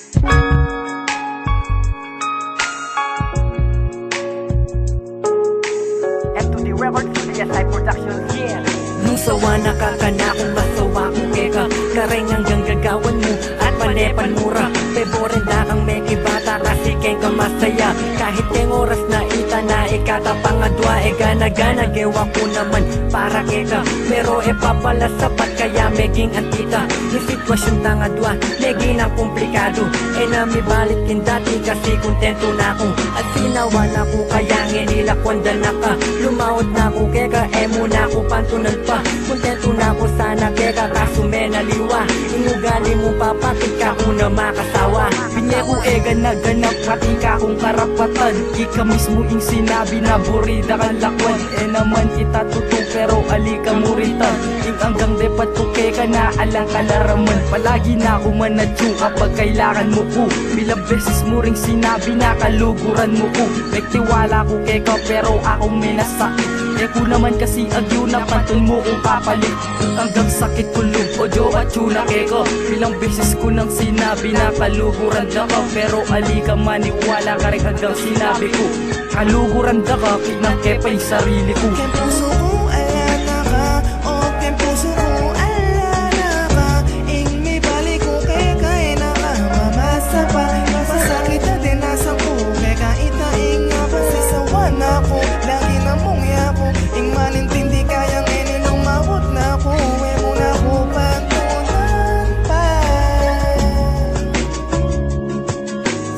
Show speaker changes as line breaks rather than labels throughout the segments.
Nung sawa nakakana kung masawa kong keka Kareng hanggang gagawan mo at panepan mura Peboren da kang meki bata kasi keng kamasaya Kahit keng oras na ita na ikatapangadwa E gana-gana gewa ko naman para keka Pero e papala sapat kaya meging antita Yung sitwasyon tangadwa meging ang komplikado E nami balikin dati kasi kontento na ako At sinawan ako kaya nginilakwanda na ka Lumawad na ako keka e muna ako pantunan pa Kontento na ako sana keka kaso menaliwa Inugali mo papakit ka kung na makasawa Binye ko e ganag-ganap pati ka kung karapatan Ika mismo ing sinabi na burida kang lakwan E naman itatuto pero alika muritan Ing hanggang depat ko keka na alang kalaraman Palagi na ako manadyo kapag kailangan mo ko Bilang beses mo ring sinabi na kaluguran mo ko Nagtiwala ko keka pero ako minasakit E ko naman kasi agyo na pantun mo kung kapalit Hanggang sakit kulong ojo at tuna keko Bilang beses ko nang sinabi na kaluguran da ka Pero alika maniwala ka rin hanggang sinabi ko Kaluguran da ka, kinangkepa yung sarili ko
Ken puso ko alana ka, o ken puso ko alana ka Ing may balik ko kaya kaya nakamamasa pa Masakit na din nasa ko, kaya kaita ing nga pasisawan ako Lagi na mong yako, ing malintindi kayang lumawot na ako E muna ko pagtunan pa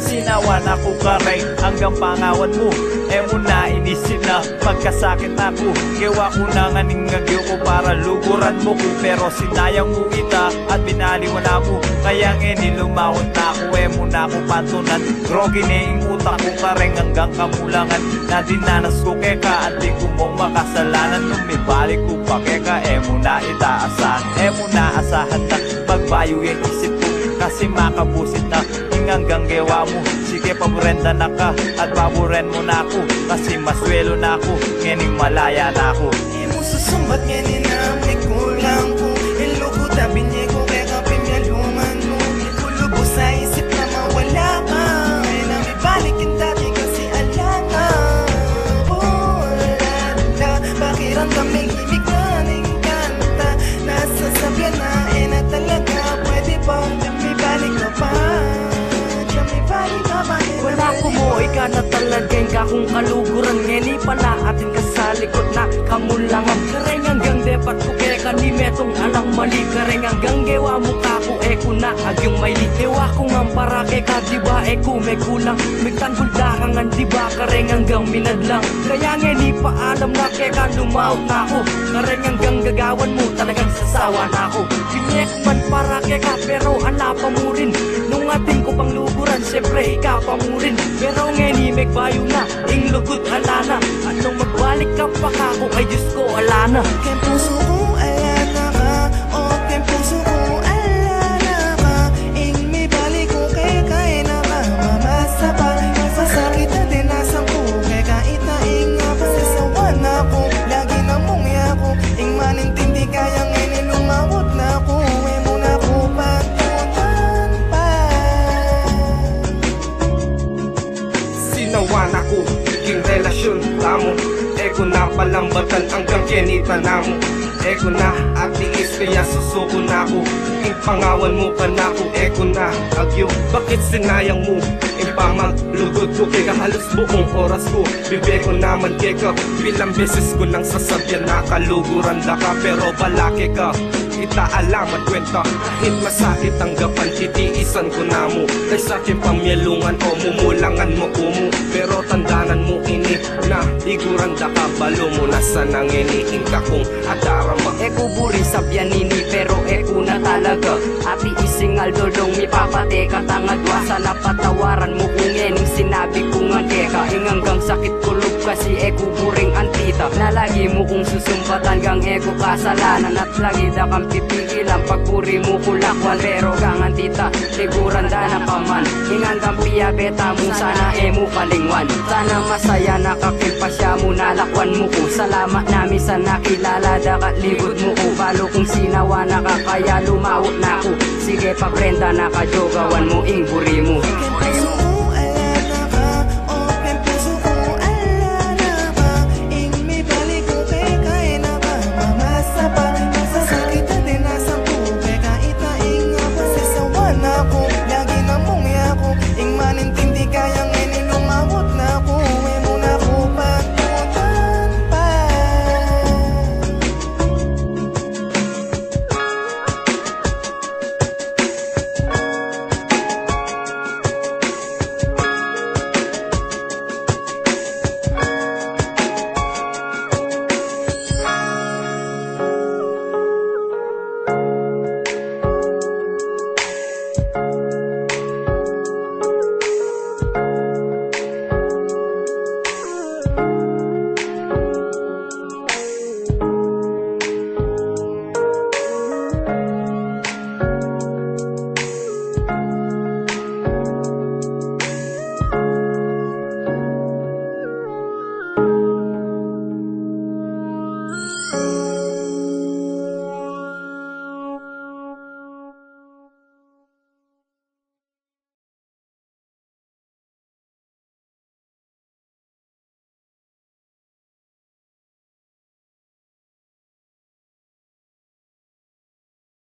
Sinawan ako kareng hanggang pangawan mo E muna inisip na pagkasakit ako Gawa ko na nga ningagyo ko para luguran mo ko Pero sinayang mo kita at binaliwan ako Kaya ngeni lumawot na ako E muna ko pantunan Grogi na yung utak ko kareng hanggang kamulangan Na dinanas ko keka at di ko mong makasalanan Nung may balik ko pa keka E muna itaasan E muna asahan na pagbayo yung isip ko Kasi makabusit na hanggang gawa mo Sige paborenda na ka at paboren mo na ako Kasi maswelo na ako, ngening malaya na ako
Imo susumbat ngayon na may kulang ko Iloko tabi niya ko kaya kapimyalungan mo Ikulubo sa isip na mawala ka Kaya na may balikin dati kasi alana Wala pakiram kami himig na ning kanta Nasasabihan na na talaga Pwede ba may balik ka pa
Wala ko mo, ika na talagay ka kung kaluguran Ngeni pala atin ka sa likod na kamulangan Kareng hanggang depat ko kaya ni metong alang mali Kareng hanggang gewa mo ka ko eko na agyong may li Ewa ko nga para kay ka diba eko may kulang Magtanggol dakangan diba kareng hanggang minadlang Kaya ngeni paalam na kaya ka lumaot na ako Kareng hanggang gagawan mo talagang sasawa na ako Pinyek man para kay ka pero anapa mo rin Nung ating ko pang luguran syempre ikaw pa mo rin Pero ngeni megbayo na ing lugod alana At nung magbalik ka pa ka ko ay Diyos ko alana
Ken puso ko alana ka, o ken puso ko alana ka Ing may balik ko kaya kaya nakamamasa pa Masasakit na din nasang ko kaya kaita ing nga pasisawan ako Lagi na mong yako, ing malintindi kaya ngayon lumawot na ako E muna ko pagtunan pa
Sinawan ako, king relasyon tamo Eko na palambatan hanggang kenita na mo Eko na aktiis kaya susuko na ako Ing pangawan mo ka na ako Eko na agyo, bakit sinayang mo Ing pamaglugod ko kaya halos buong oras ko Bibig ko naman kaya bilang beses ko lang sasabyan na kaluguran da ka Pero balake ka itaalam at kwenta Kahit masakit ang gapan, titiisan ko na mo Kay sa'kin pamyalungan o mumulangan mo umo Pero tandanan mo ini na iguran da ka Balo mo nasa nanginiing ka kung adarama
Eko burin sa biyanini pero eko na talaga Ati isingal dolong ipapate ka tangadwa Sana patawaran mo kung ening sinabi ko nga deka Ing hanggang sakit kulog kasi eko buring antita
kita na lagi mo kong susumpatan gang ego kasalanan at lagi da kang pipigilan pagpuri mo kulakwan pero gangan tita liguran da na kaman hingan kang piyabeta mo sana mo kalingwan sana masaya nakakilpasya mo nalakwan mo ko salamat namin sa nakilala da katlibot mo ko balo kung sinawa nakakaya lumawot na ko sige pa prenda nakajogawan mo ing buri mo.